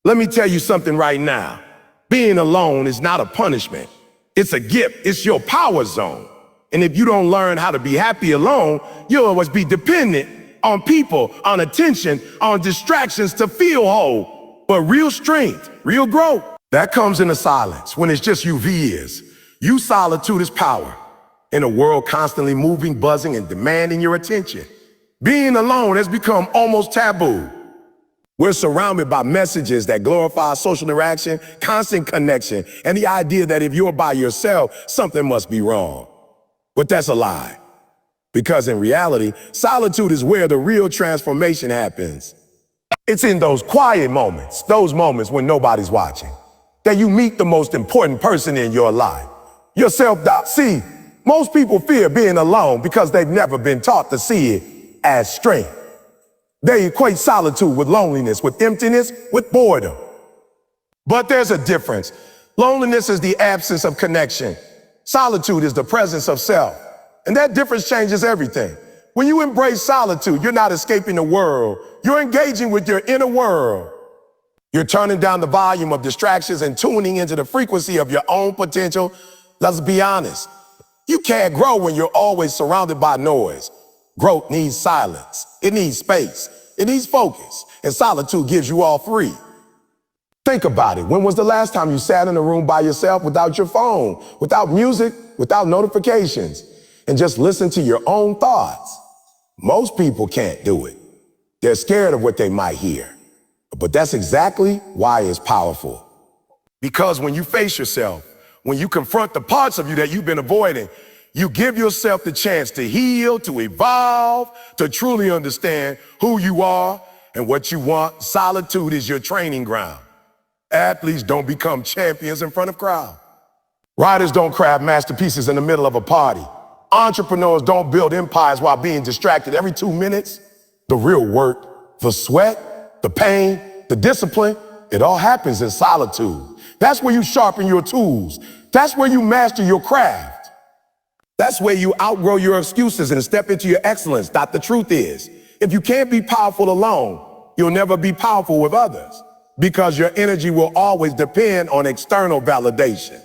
Let me tell you something right now. Being alone is not a punishment. It's a gift. It's your power zone. And if you don't learn how to be happy alone, you'll always be dependent on people, on attention, on distractions to feel whole. But real strength, real growth, that comes in the silence when it's just you is. You solitude is power. In a world constantly moving, buzzing, and demanding your attention, being alone has become almost taboo. We're surrounded by messages that glorify social interaction, constant connection, and the idea that if you're by yourself, something must be wrong. But that's a lie. Because in reality, solitude is where the real transformation happens. It's in those quiet moments, those moments when nobody's watching, that you meet the most important person in your life, yourself. See, most people fear being alone because they've never been taught to see it as strength. They equate solitude with loneliness, with emptiness, with boredom. But there's a difference. Loneliness is the absence of connection. Solitude is the presence of self. And that difference changes everything. When you embrace solitude, you're not escaping the world. You're engaging with your inner world. You're turning down the volume of distractions and tuning into the frequency of your own potential. Let's be honest. You can't grow when you're always surrounded by noise. Growth needs silence. It needs space. It needs focus. And solitude gives you all three. Think about it. When was the last time you sat in a room by yourself without your phone, without music, without notifications, and just listened to your own thoughts? Most people can't do it. They're scared of what they might hear. But that's exactly why it's powerful. Because when you face yourself, when you confront the parts of you that you've been avoiding, you give yourself the chance to heal, to evolve, to truly understand who you are and what you want. Solitude is your training ground. Athletes don't become champions in front of crowds. Writers don't craft masterpieces in the middle of a party. Entrepreneurs don't build empires while being distracted every 2 minutes. The real work, the sweat, the pain, the discipline, it all happens in solitude. That's where you sharpen your tools. That's where you master your craft. That's where you outgrow your excuses and step into your excellence. That the truth is, if you can't be powerful alone, you'll never be powerful with others, because your energy will always depend on external validation.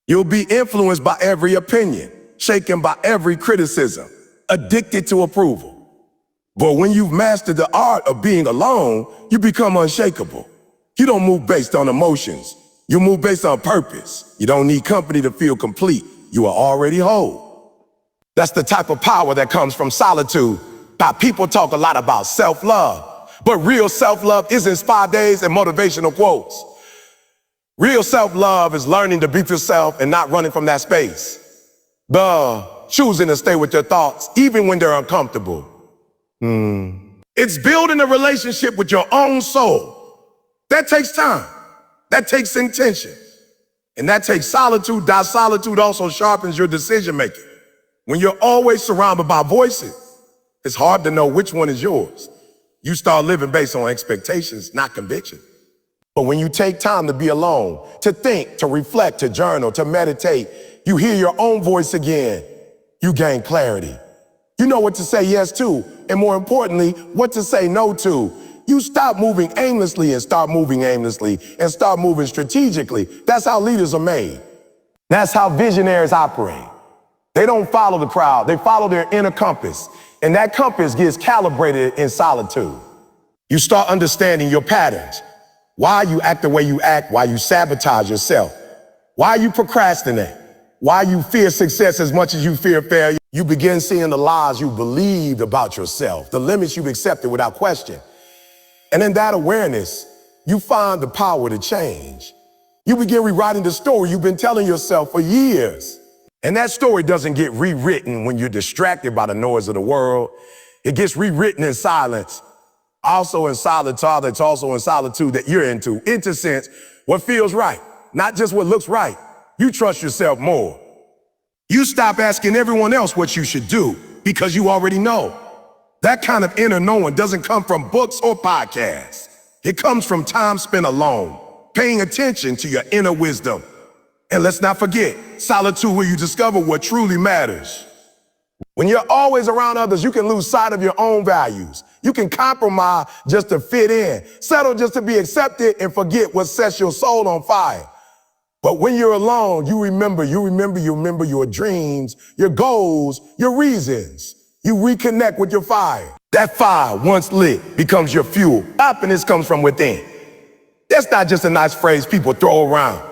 You'll be influenced by every opinion, shaken by every criticism, addicted to approval. But when you've mastered the art of being alone, you become unshakable. You don't move based on emotions. You move based on purpose. You don't need company to feel complete. You are already whole. That's the type of power that comes from solitude. People talk a lot about self-love, but real self-love isn't spa days and motivational quotes. Real self-love is learning to be yourself and not running from that space. Choosing to stay with your thoughts, even when they're uncomfortable. It's building a relationship with your own soul. That takes time. That takes intention. And that takes solitude. That solitude also sharpens your decision making. When you're always surrounded by voices, it's hard to know which one is yours. You start living based on expectations, not conviction. But when you take time to be alone, to think, to reflect, to journal, to meditate, you hear your own voice again. You gain clarity. You know what to say yes to, and more importantly, what to say no to. You stop moving aimlessly and start moving aimlessly and start moving strategically. That's how leaders are made. That's how visionaries operate. They don't follow the crowd. They follow their inner compass. And that compass gets calibrated in solitude. You start understanding your patterns. Why you act the way you act, why you sabotage yourself, why you procrastinate, why you fear success as much as you fear failure. You begin seeing the lies you believed about yourself, the limits you've accepted without question. And in that awareness, you find the power to change. You begin rewriting the story you've been telling yourself for years. And that story doesn't get rewritten when you're distracted by the noise of the world. It gets rewritten in silence. Also in solitude, it's also in solitude that you're into sense, what feels right, not just what looks right. You trust yourself more. You stop asking everyone else what you should do because you already know. That kind of inner knowing doesn't come from books or podcasts. It comes from time spent alone, paying attention to your inner wisdom. And let's not forget, solitude where you discover what truly matters. When you're always around others, you can lose sight of your own values. You can compromise just to fit in, settle just to be accepted, and forget what sets your soul on fire. But when you're alone, you remember your dreams, your goals, your reasons. You reconnect with your fire. That fire, once lit, becomes your fuel. Happiness comes from within. That's not just a nice phrase people throw around.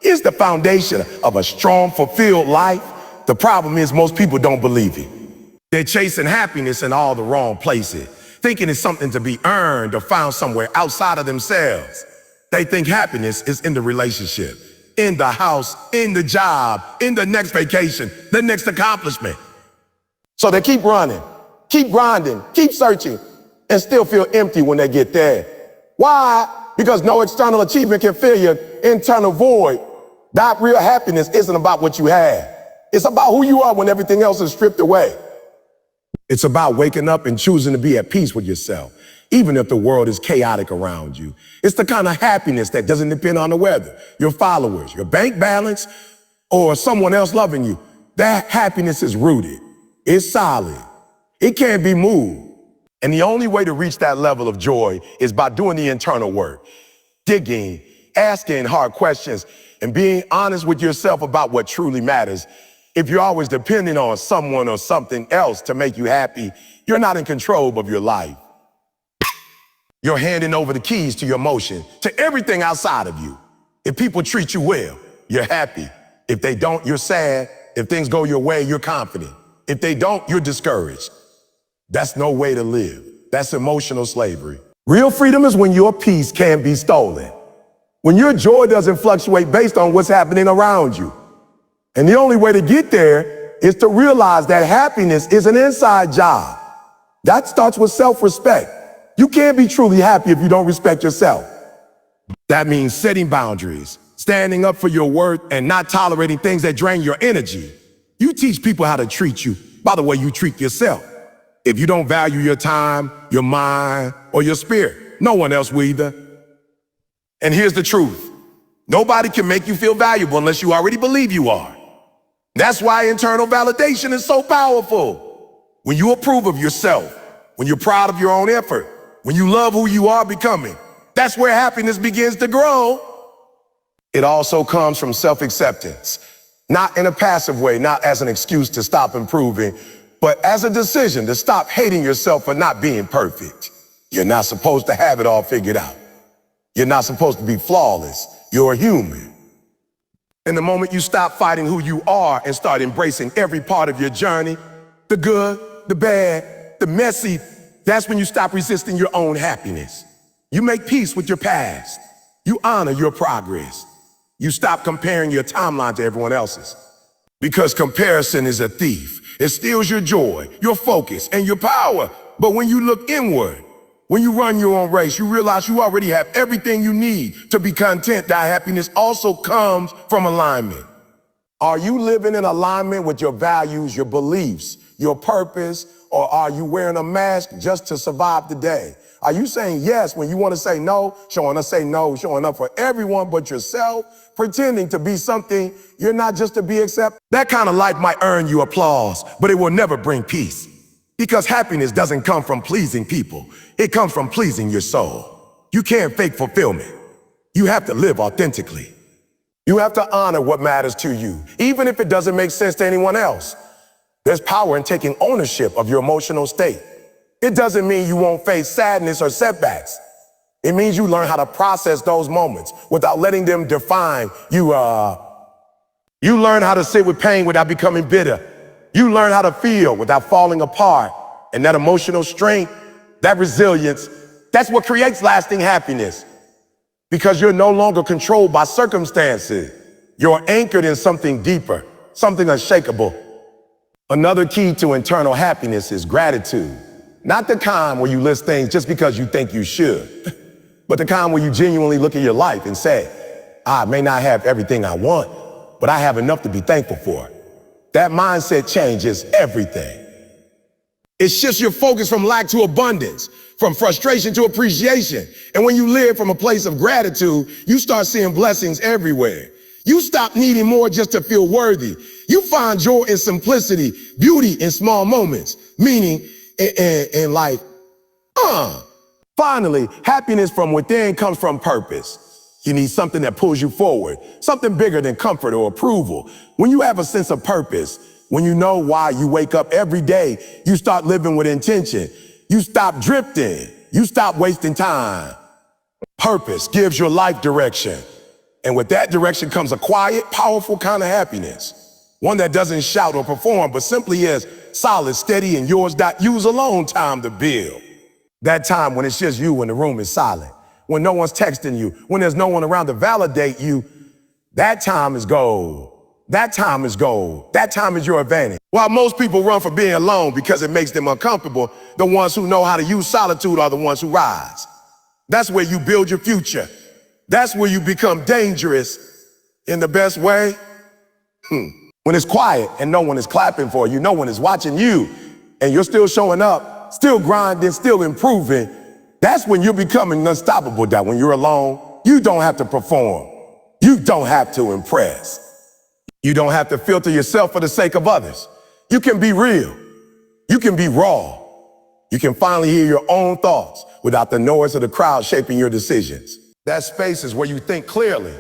It's the foundation of a strong, fulfilled life. The problem is most people don't believe it. They're chasing happiness in all the wrong places, thinking it's something to be earned or found somewhere outside of themselves. They think happiness is in the relationship, in the house, in the job, in the next vacation, the next accomplishment. So they keep running, keep grinding, keep searching, and still feel empty when they get there. Why? Because no external achievement can fill your internal void. That real happiness isn't about what you have. It's about who you are when everything else is stripped away. It's about waking up and choosing to be at peace with yourself, even if the world is chaotic around you. It's the kind of happiness that doesn't depend on the weather, your followers, your bank balance, or someone else loving you. That happiness is rooted. It's solid. It can't be moved. And the only way to reach that level of joy is by doing the internal work, digging, asking hard questions, and being honest with yourself about what truly matters. If you're always depending on someone or something else to make you happy, you're not in control of your life. You're handing over the keys to your emotion, to everything outside of you. If people treat you well, you're happy. If they don't, you're sad. If things go your way, you're confident. If they don't, you're discouraged. That's no way to live. That's emotional slavery. Real freedom is when your peace can't be stolen. When your joy doesn't fluctuate based on what's happening around you. And the only way to get there is to realize that happiness is an inside job. That starts with self-respect. You can't be truly happy if you don't respect yourself. That means setting boundaries, standing up for your worth, and not tolerating things that drain your energy. You teach people how to treat you by the way you treat yourself. If you don't value your time, your mind, or your spirit, no one else will either. And here's the truth. Nobody can make you feel valuable unless you already believe you are. That's why internal validation is so powerful. When you approve of yourself, when you're proud of your own effort, when you love who you are becoming, that's where happiness begins to grow. It also comes from self-acceptance, not in a passive way, not as an excuse to stop improving, but as a decision to stop hating yourself for not being perfect. You're not supposed to have it all figured out. You're not supposed to be flawless. You're a human. And the moment you stop fighting who you are and start embracing every part of your journey, the good, the bad, the messy, that's when you stop resisting your own happiness. You make peace with your past. You honor your progress. You stop comparing your timeline to everyone else's. Because comparison is a thief. It steals your joy, your focus, and your power. But when you look inward, when you run your own race, you realize you already have everything you need to be content. That happiness also comes from alignment. Are you living in alignment with your values, your beliefs, your purpose, or are you wearing a mask just to survive the day? Are you saying yes when you want to say no, showing up for everyone but yourself, pretending to be something you're not just to be accepted? That kind of life might earn you applause, but it will never bring peace. Because happiness doesn't come from pleasing people. It comes from pleasing your soul. You can't fake fulfillment. You have to live authentically. You have to honor what matters to you, even if it doesn't make sense to anyone else. There's power in taking ownership of your emotional state. It doesn't mean you won't face sadness or setbacks. It means you learn how to process those moments without letting them define you. You learn how to sit with pain without becoming bitter. You learn how to feel without falling apart. And that emotional strength, that resilience, that's what creates lasting happiness. Because you're no longer controlled by circumstances. You're anchored in something deeper, something unshakable. Another key to internal happiness is gratitude. Not the kind where you list things just because you think you should, but the kind where you genuinely look at your life and say, I may not have everything I want, but I have enough to be thankful for. That mindset changes everything. It shifts your focus from lack to abundance, from frustration to appreciation. And when you live from a place of gratitude, you start seeing blessings everywhere. You stop needing more just to feel worthy. You find joy in simplicity, beauty in small moments, meaning in life. Finally, happiness from within comes from purpose. You need something that pulls you forward, something bigger than comfort or approval. When you have a sense of purpose, when you know why you wake up every day, you start living with intention. You stop drifting. You stop wasting time. Purpose gives your life direction. And with that direction comes a quiet, powerful kind of happiness. One that doesn't shout or perform, but simply is solid, steady, and yours that use alone time to build. That time when it's just you and the room is silent, when no one's texting you, when there's no one around to validate you, that time is gold. That time is gold. That time is your advantage. While most people run for being alone because it makes them uncomfortable, the ones who know how to use solitude are the ones who rise. That's where you build your future. That's where you become dangerous in the best way. When it's quiet and no one is clapping for you, no one is watching you, and you're still showing up, still grinding, still improving, that's when you're becoming unstoppable. That when you're alone, you don't have to perform. You don't have to impress. You don't have to filter yourself for the sake of others. You can be real. You can be raw. You can finally hear your own thoughts without the noise of the crowd shaping your decisions. That space is where you think clearly,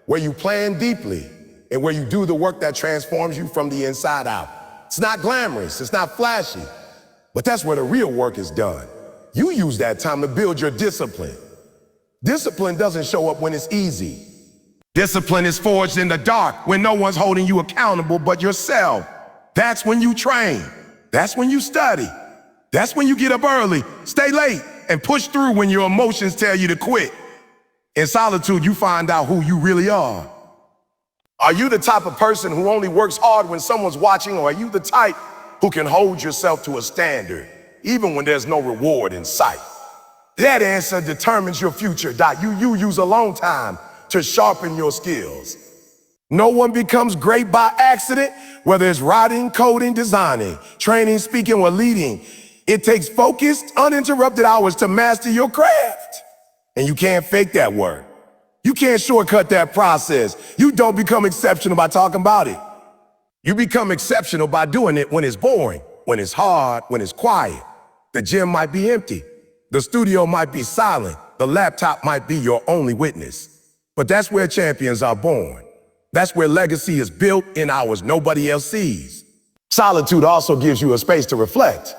where you plan deeply, and where you do the work that transforms you from the inside out. It's not glamorous, it's not flashy, but that's where the real work is done. You use that time to build your discipline. Discipline doesn't show up when it's easy. Discipline is forged in the dark when no one's holding you accountable but yourself. That's when you train. That's when you study. That's when you get up early, stay late, and push through when your emotions tell you to quit. In solitude, you find out who you really are. Are you the type of person who only works hard when someone's watching, or are you the type who can hold yourself to a standard, even when there's no reward in sight? That answer determines your future. You use alone time to sharpen your skills. No one becomes great by accident, whether it's writing, coding, designing, training, speaking, or leading. It takes focused, uninterrupted hours to master your craft. And you can't fake that work. You can't shortcut that process. You don't become exceptional by talking about it. You become exceptional by doing it when it's boring, when it's hard, when it's quiet. The gym might be empty. The studio might be silent. The laptop might be your only witness. But that's where champions are born. That's where legacy is built in hours nobody else sees. Solitude also gives you a space to reflect.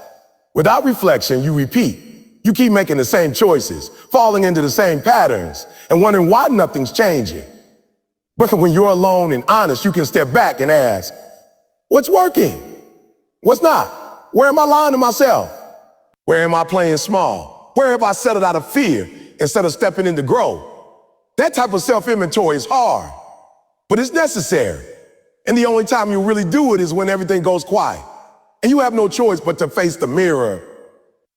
Without reflection, you repeat. You keep making the same choices, falling into the same patterns, and wondering why nothing's changing. But when you're alone and honest, you can step back and ask, what's working? What's not? Where am I lying to myself? Where am I playing small? Where have I settled out of fear instead of stepping into growth? That type of self-inventory is hard, but it's necessary. And the only time you really do it is when everything goes quiet. And you have no choice but to face the mirror.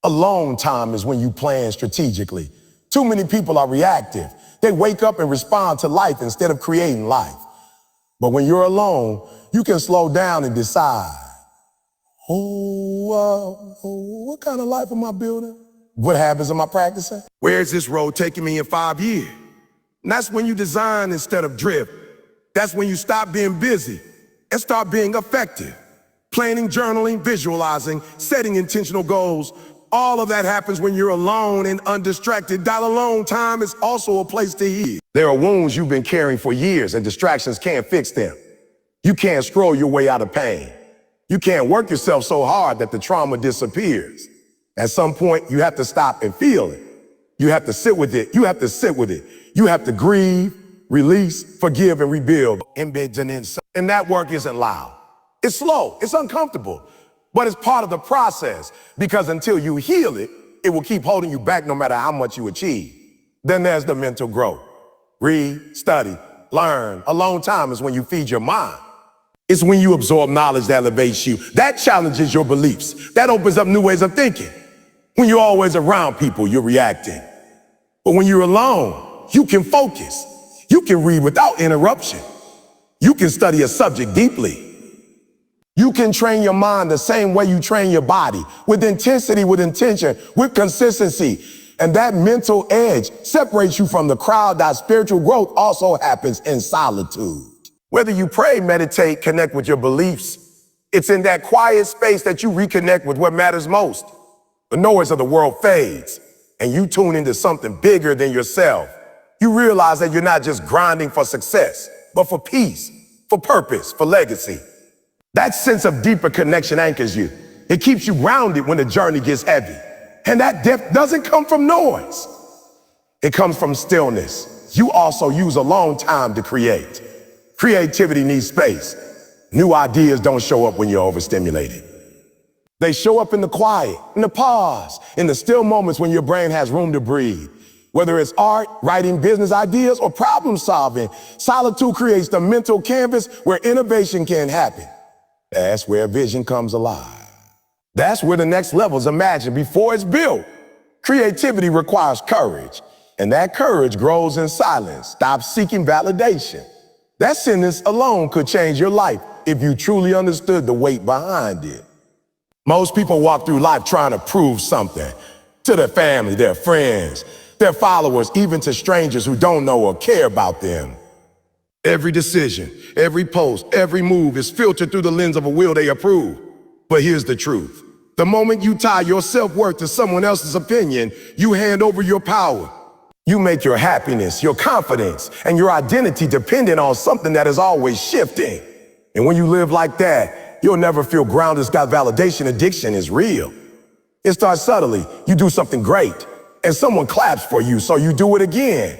Alone time is when you plan strategically. Too many people are reactive. They wake up and respond to life instead of creating life. But when you're alone, you can slow down and decide, what kind of life am I building? What habits am I practicing? Where is this road taking me in 5 years? And that's when you design instead of drift. That's when you stop being busy and start being effective. Planning, journaling, visualizing, setting intentional goals. All of that happens when you're alone and undistracted. That alone time is also a place to heal. There are wounds you've been carrying for years, and distractions can't fix them. You can't scroll your way out of pain. You can't work yourself so hard that the trauma disappears. At some point, you have to stop and feel it. You have to sit with it. You have to sit with it. You have to grieve, release, forgive, and rebuild. And that work isn't loud. It's slow. It's uncomfortable. But it's part of the process, because until you heal it, it will keep holding you back no matter how much you achieve. Then there's the mental growth. Read, study, learn. Alone time is when you feed your mind. It's when you absorb knowledge that elevates you. That challenges your beliefs. That opens up new ways of thinking. When you're always around people, you're reacting. But when you're alone, you can focus. You can read without interruption. You can study a subject deeply. You can train your mind the same way you train your body, with intensity, with intention, with consistency. And that mental edge separates you from the crowd. That spiritual growth also happens in solitude. Whether you pray, meditate, connect with your beliefs, it's in that quiet space that you reconnect with what matters most. The noise of the world fades, and you tune into something bigger than yourself. You realize that you're not just grinding for success, but for peace, for purpose, for legacy. That sense of deeper connection anchors you. It keeps you grounded when the journey gets heavy. And that depth doesn't come from noise. It comes from stillness. You also use alone time to create. Creativity needs space. New ideas don't show up when you're overstimulated. They show up in the quiet, in the pause, in the still moments when your brain has room to breathe. Whether it's art, writing business ideas, or problem solving, Solitude creates the mental canvas where innovation can happen. That's where vision comes alive. That's where the next level is imagined before it's built. Creativity requires courage, and that courage grows in silence. Stop seeking validation. That sentence alone could change your life if you truly understood the weight behind it. Most people walk through life trying to prove something to their family, their friends, their followers, even to strangers who don't know or care about them. Every decision, every post, every move is filtered through the lens of a will they approve. But here's the truth. The moment you tie your self-worth to someone else's opinion, you hand over your power. You make your happiness, your confidence, and your identity dependent on something that is always shifting. And when you live like that, you'll never feel grounded. That validation addiction is real. It starts subtly. You do something great, and someone claps for you, so you do it again.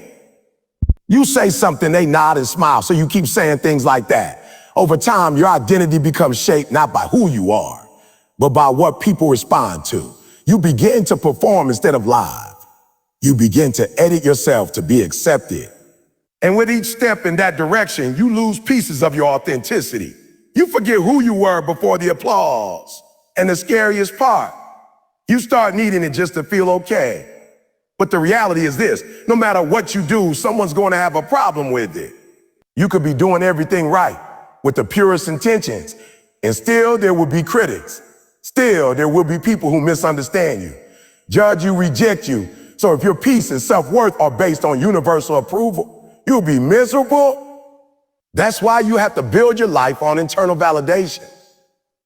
You say something, they nod and smile, so you keep saying things like that. Over time, your identity becomes shaped not by who you are, but by what people respond to. You begin to perform instead of live. You begin to edit yourself to be accepted. And with each step in that direction, you lose pieces of your authenticity. You forget who you were before the applause. And the scariest part, you start needing it just to feel okay. But the reality is this, no matter what you do, someone's going to have a problem with it. You could be doing everything right with the purest intentions, and still there will be critics. Still, there will be people who misunderstand you, judge you, reject you. So if your peace and self-worth are based on universal approval, you'll be miserable. That's why you have to build your life on internal validation,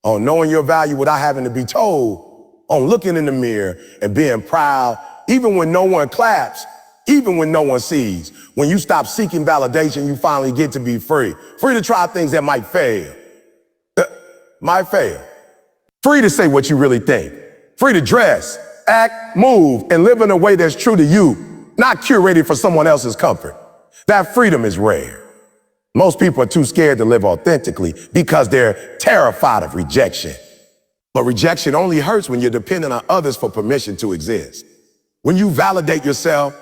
on knowing your value without having to be told, on looking in the mirror and being proud, even when no one claps, even when no one sees. When you stop seeking validation, you finally get to be free. Free to try things that might fail. Free to say what you really think. Free to dress, act, move, and live in a way that's true to you, not curated for someone else's comfort. That freedom is rare. Most people are too scared to live authentically because they're terrified of rejection. But rejection only hurts when you're dependent on others for permission to exist. When you validate yourself,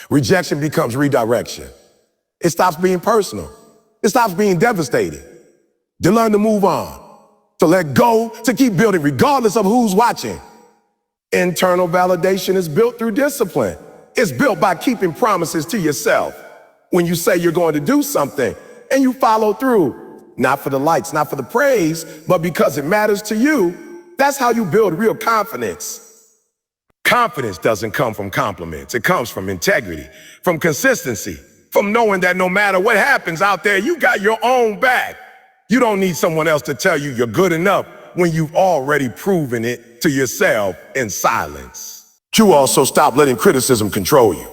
rejection becomes redirection. It stops being personal. It stops being devastating. To learn to move on, to let go, to keep building regardless of who's watching. Internal validation is built through discipline. It's built by keeping promises to yourself. When you say you're going to do something and you follow through, not for the likes, not for the praise, but because it matters to you, that's how you build real confidence. Confidence doesn't come from compliments. It comes from integrity, from consistency, from knowing that no matter what happens out there, you got your own back. You don't need someone else to tell you you're good enough when you've already proven it to yourself in silence. You also stop letting criticism control you.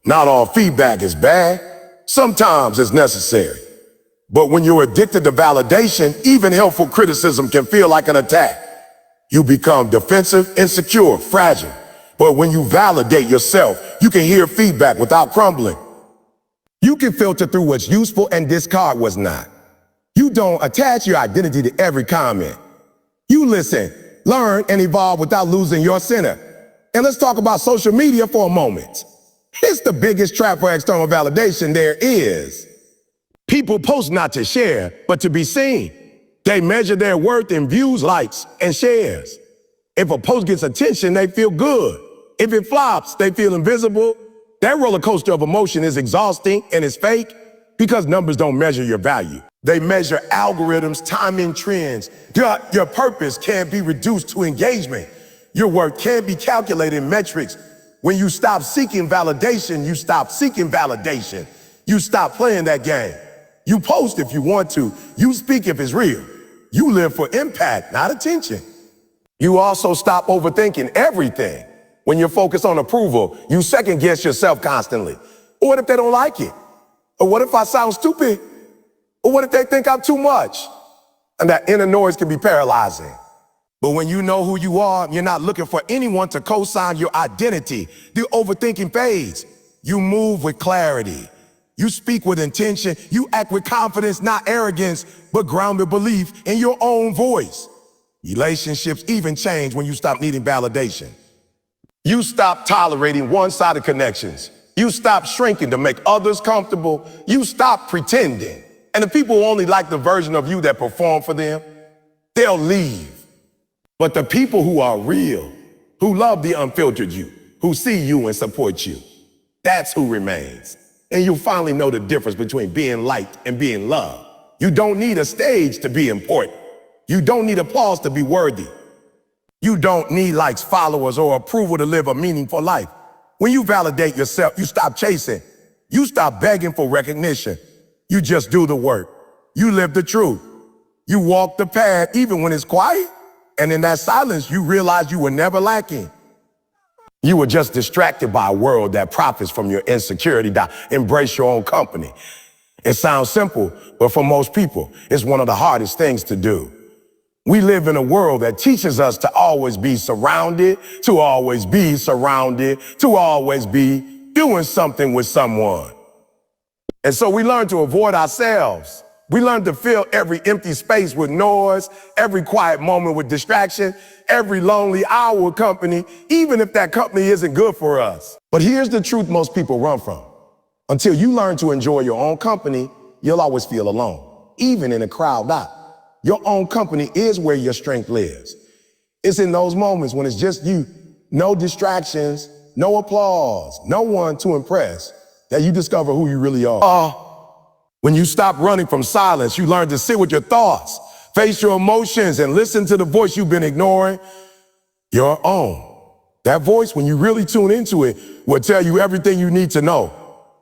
Not all feedback is bad. Sometimes it's necessary. But when you're addicted to validation, even helpful criticism can feel like an attack. You become defensive, insecure, fragile. But when you validate yourself, you can hear feedback without crumbling. You can filter through what's useful and discard what's not. You don't attach your identity to every comment. You listen, learn, and evolve without losing your center. And let's talk about social media for a moment. It's the biggest trap for external validation there is. People post not to share, but to be seen. They measure their worth in views, likes, and shares. If a post gets attention, they feel good. If it flops, they feel invisible. That roller coaster of emotion is exhausting and it's fake because numbers don't measure your value. They measure algorithms, timing trends. Your purpose can't be reduced to engagement. Your worth can't be calculated in metrics. When you stop seeking validation, you stop seeking validation. You stop playing that game. You post if you want to. You speak if it's real. You live for impact, not attention. You also stop overthinking everything. When you're focused on approval, you second guess yourself constantly. Or what if they don't like it? Or what if I sound stupid? Or what if they think I'm too much? And that inner noise can be paralyzing. But when you know who you are, you're not looking for anyone to co-sign your identity. The overthinking fades. You move with clarity. You speak with intention. You act with confidence, not arrogance, but grounded belief in your own voice. Relationships even change when you stop needing validation. You stop tolerating one-sided connections. You stop shrinking to make others comfortable. You stop pretending. And the people who only like the version of you that perform for them, they'll leave. But the people who are real, who love the unfiltered you, who see you and support you, that's who remains. And you'll finally know the difference between being liked and being loved. You don't need a stage to be important. You don't need applause to be worthy. You don't need likes, followers, or approval to live a meaningful life. When you validate yourself, you stop chasing. You stop begging for recognition. You just do the work. You live the truth. You walk the path even when it's quiet. And in that silence, you realize you were never lacking. You were just distracted by a world that profits from your insecurity. Embrace your own company. It sounds simple, but for most people, it's one of the hardest things to do. We live in a world that teaches us to always be surrounded, to always be surrounded, to always be doing something with someone. And so we learn to avoid ourselves. We learn to fill every empty space with noise, every quiet moment with distraction, every lonely hour with company, even if that company isn't good for us. But here's the truth most people run from. Until you learn to enjoy your own company, you'll always feel alone, even in a crowd out. Your own company is where your strength lives. It's in those moments when it's just you, no distractions, no applause, no one to impress, that you discover who you really are. When you stop running from silence, you learn to sit with your thoughts, face your emotions, and listen to the voice you've been ignoring, your own. That voice, when you really tune into it, will tell you everything you need to know.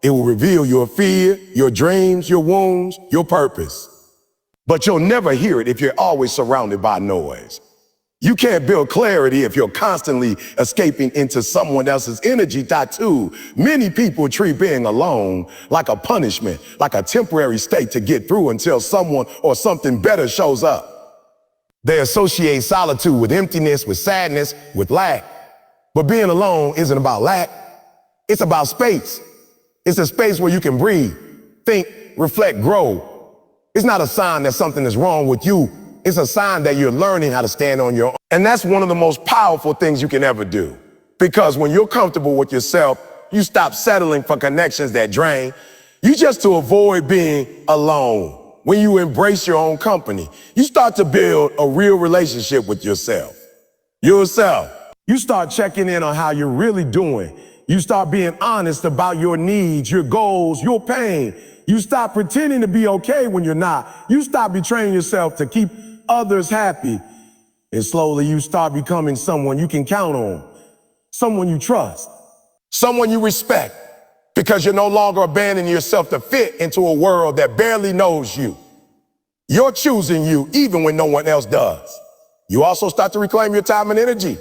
It will reveal your fear, your dreams, your wounds, your purpose. But you'll never hear it if you're always surrounded by noise. You can't build clarity if you're constantly escaping into someone else's energy tattoo. Many people treat being alone like a punishment, like a temporary state to get through until someone or something better shows up. They associate solitude with emptiness, with sadness, with lack. But being alone isn't about lack. It's about space. It's a space where you can breathe, think, reflect, grow. It's not a sign that something is wrong with you. It's a sign that you're learning how to stand on your own. And that's one of the most powerful things you can ever do. Because when you're comfortable with yourself, you stop settling for connections that drain. You just to avoid being alone. When you embrace your own company, you start to build a real relationship with yourself. Yourself. You start checking in on how you're really doing. You start being honest about your needs, your goals, your pain. You stop pretending to be okay when you're not. You stop betraying yourself to keep others happy. And slowly you start becoming someone you can count on, someone you trust, someone you respect, because you're no longer abandoning yourself to fit into a world that barely knows you. You're choosing you even when no one else does. You also start to reclaim your time and energy.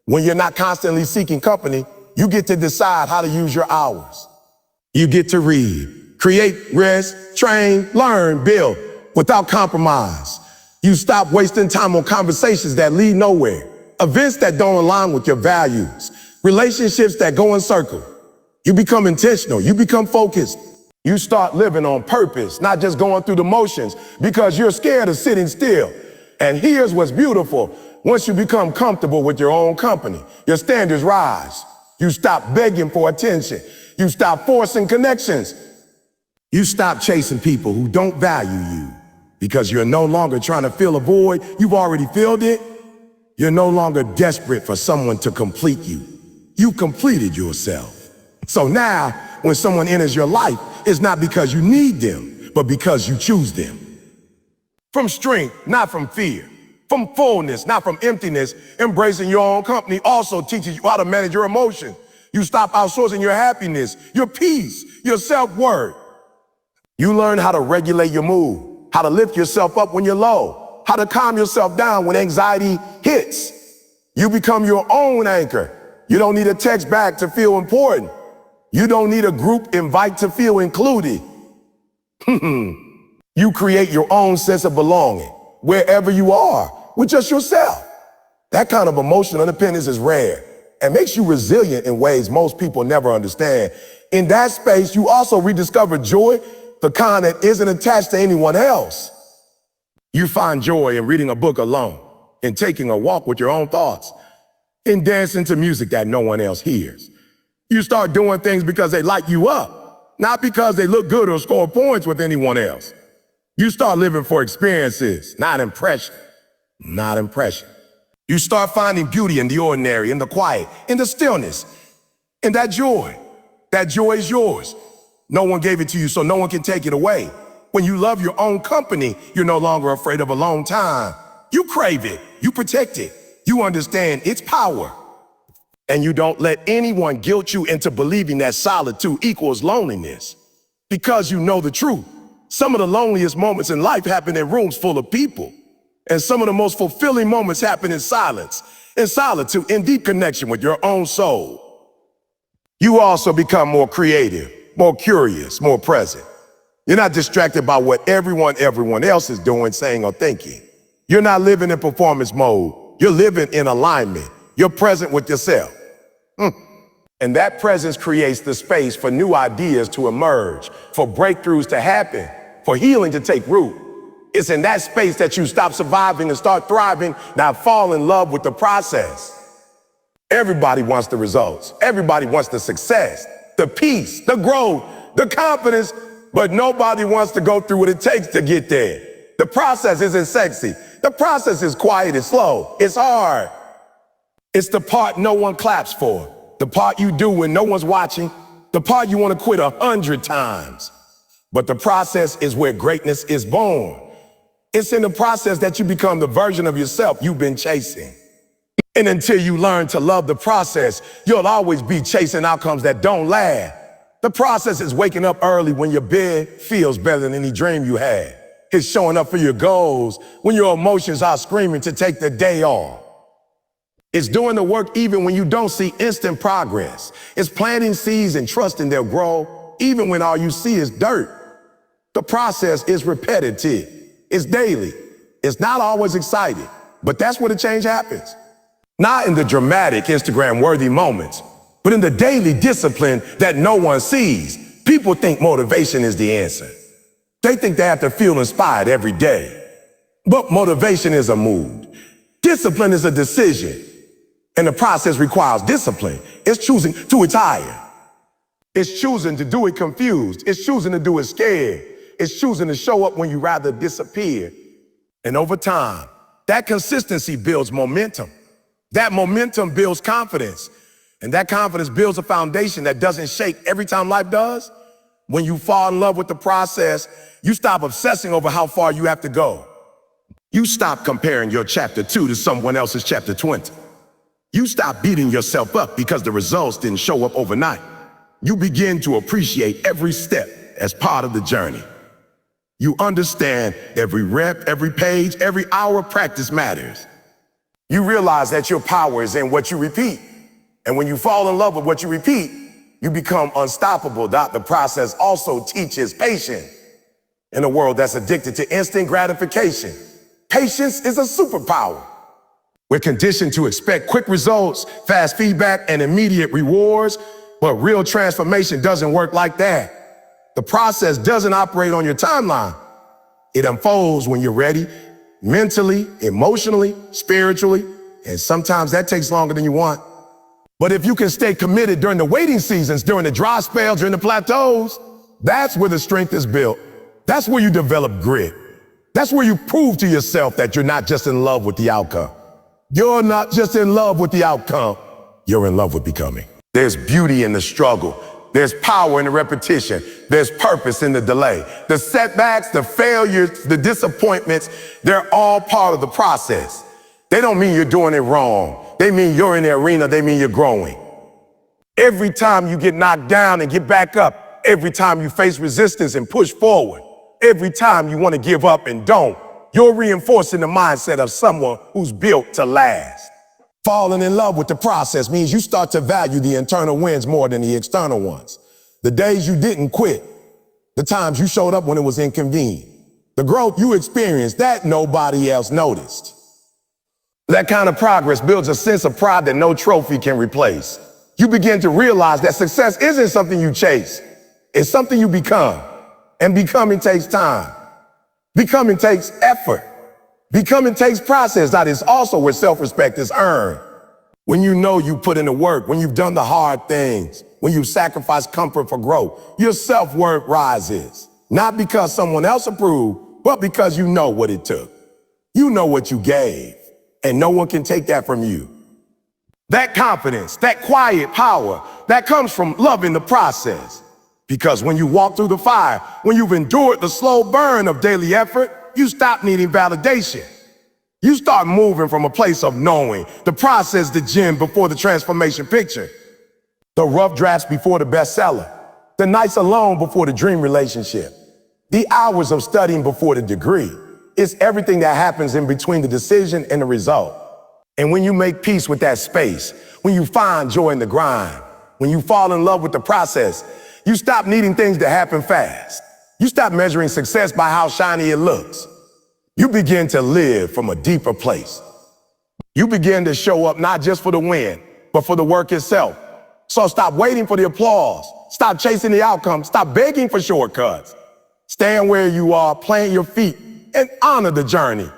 When you're not constantly seeking company, you get to decide how to use your hours. You get to read, create, rest, train, learn, build without compromise. You stop wasting time on conversations that lead nowhere, events that don't align with your values, relationships that go in circle. You become intentional. You become focused. You start living on purpose, not just going through the motions because you're scared of sitting still. And here's what's beautiful. Once you become comfortable with your own company, your standards rise. You stop begging for attention. You stop forcing connections. You stop chasing people who don't value you because you're no longer trying to fill a void. You've already filled it. You're no longer desperate for someone to complete you. You completed yourself. So now, when someone enters your life, it's not because you need them, but because you choose them. From strength, not from fear. From fullness, not from emptiness. Embracing your own company also teaches you how to manage your emotions. You stop outsourcing your happiness, your peace, your self-worth. You learn how to regulate your mood, how to lift yourself up when you're low, how to calm yourself down when anxiety hits. You become your own anchor. You don't need a text back to feel important. You don't need a group invite to feel included. You create your own sense of belonging wherever you are with just yourself. That kind of emotional independence is rare and makes you resilient in ways most people never understand. In that space, you also rediscover joy, the kind that isn't attached to anyone else. You find joy in reading a book alone, in taking a walk with your own thoughts, in dancing to music that no one else hears. You start doing things because they light you up, not because they look good or score points with anyone else. You start living for experiences, not impression. You start finding beauty in the ordinary, in the quiet, in the stillness, in that joy. That joy is yours. No one gave it to you, so no one can take it away. When you love your own company, you're no longer afraid of alone time. You crave it, you protect it, you understand its power. And you don't let anyone guilt you into believing that solitude equals loneliness. Because you know the truth. Some of the loneliest moments in life happen in rooms full of people. And some of the most fulfilling moments happen in silence, in solitude, in deep connection with your own soul. You also become more creative, more curious, more present. You're not distracted by what everyone else is doing, saying, or thinking. You're not living in performance mode. You're living in alignment. You're present with yourself. And that presence creates the space for new ideas to emerge, for breakthroughs to happen, for healing to take root. It's in that space that you stop surviving and start thriving, now fall in love with the process. Everybody wants the results. Everybody wants the success, the peace, the growth, the confidence, but nobody wants to go through what it takes to get there. The process isn't sexy. The process is quiet, it's slow, it's hard. It's the part no one claps for, the part you do when no one's watching, the part you want to quit 100 times. But the process is where greatness is born. It's in the process that you become the version of yourself you've been chasing. And until you learn to love the process, you'll always be chasing outcomes that don't last. The process is waking up early when your bed feels better than any dream you had. It's showing up for your goals when your emotions are screaming to take the day off. It's doing the work even when you don't see instant progress. It's planting seeds and trusting they'll grow even when all you see is dirt. The process is repetitive. It's daily. It's not always exciting, but that's where the change happens. Not in the dramatic Instagram-worthy moments, but in the daily discipline that no one sees. People think motivation is the answer. They think they have to feel inspired every day. But motivation is a mood. Discipline is a decision. And the process requires discipline. It's choosing to retire. It's choosing to do it confused. It's choosing to do it scared. It's choosing to show up when you rather disappear. And over time, that consistency builds momentum. That momentum builds confidence. And that confidence builds a foundation that doesn't shake every time life does. When you fall in love with the process, you stop obsessing over how far you have to go. You stop comparing your chapter 2 to someone else's chapter 20. You stop beating yourself up because the results didn't show up overnight. You begin to appreciate every step as part of the journey. You understand every rep, every page, every hour of practice matters. You realize that your power is in what you repeat. And when you fall in love with what you repeat, you become unstoppable. The process also teaches patience. In a world that's addicted to instant gratification, patience is a superpower. We're conditioned to expect quick results, fast feedback, and immediate rewards, but real transformation doesn't work like that. The process doesn't operate on your timeline. It unfolds when you're ready, mentally, emotionally, spiritually, and sometimes that takes longer than you want. But if you can stay committed during the waiting seasons, during the dry spells, during the plateaus, that's where the strength is built. That's where you develop grit. That's where you prove to yourself that you're not just in love with the outcome. You're not just in love with the outcome, you're in love with becoming. There's beauty in the struggle. There's power in the repetition. There's purpose in the delay. The setbacks, the failures, the disappointments, they're all part of the process. They don't mean you're doing it wrong. They mean you're in the arena. They mean you're growing. Every time you get knocked down and get back up, Every time you face resistance and push forward, every time you want to give up and don't, you're reinforcing the mindset of someone who's built to last. Falling in love with the process means you start to value the internal wins more than the external ones. The days you didn't quit, the times you showed up when it was inconvenient, the growth you experienced that nobody else noticed. That kind of progress builds a sense of pride that no trophy can replace. You begin to realize that success isn't something you chase, it's something you become. And becoming takes time. Becoming takes effort. Becoming takes process. That is also where self-respect is earned. When you know you put in the work, when you've done the hard things, when you've sacrificed comfort for growth, your self-worth rises. Not because someone else approved, but because you know what it took. You know what you gave, and no one can take that from you. That confidence, that quiet power, that comes from loving the process. Because when you walk through the fire, when you've endured the slow burn of daily effort, you stop needing validation. You start moving from a place of knowing. The process, the gym before the transformation picture. The rough drafts before the bestseller. The nights alone before the dream relationship. The hours of studying before the degree. It's everything that happens in between the decision and the result. And when you make peace with that space, when you find joy in the grind, when you fall in love with the process, you stop needing things to happen fast. You stop measuring success by how shiny it looks. You begin to live from a deeper place. You begin to show up not just for the win, but for the work itself. So stop waiting for the applause. Stop chasing the outcome. Stop begging for shortcuts. Stand where you are, plant your feet, and honor the journey.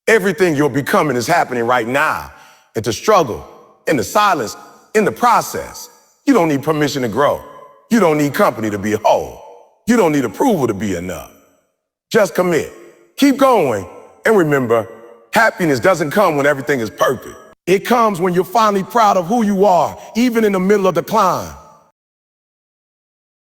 Everything you're becoming is happening right now. And to struggle, in the silence, in the process, you don't need permission to grow. You don't need company to be whole. You don't need approval to be enough. Just commit. Keep going. And remember, happiness doesn't come when everything is perfect. It comes when you're finally proud of who you are, even in the middle of the climb.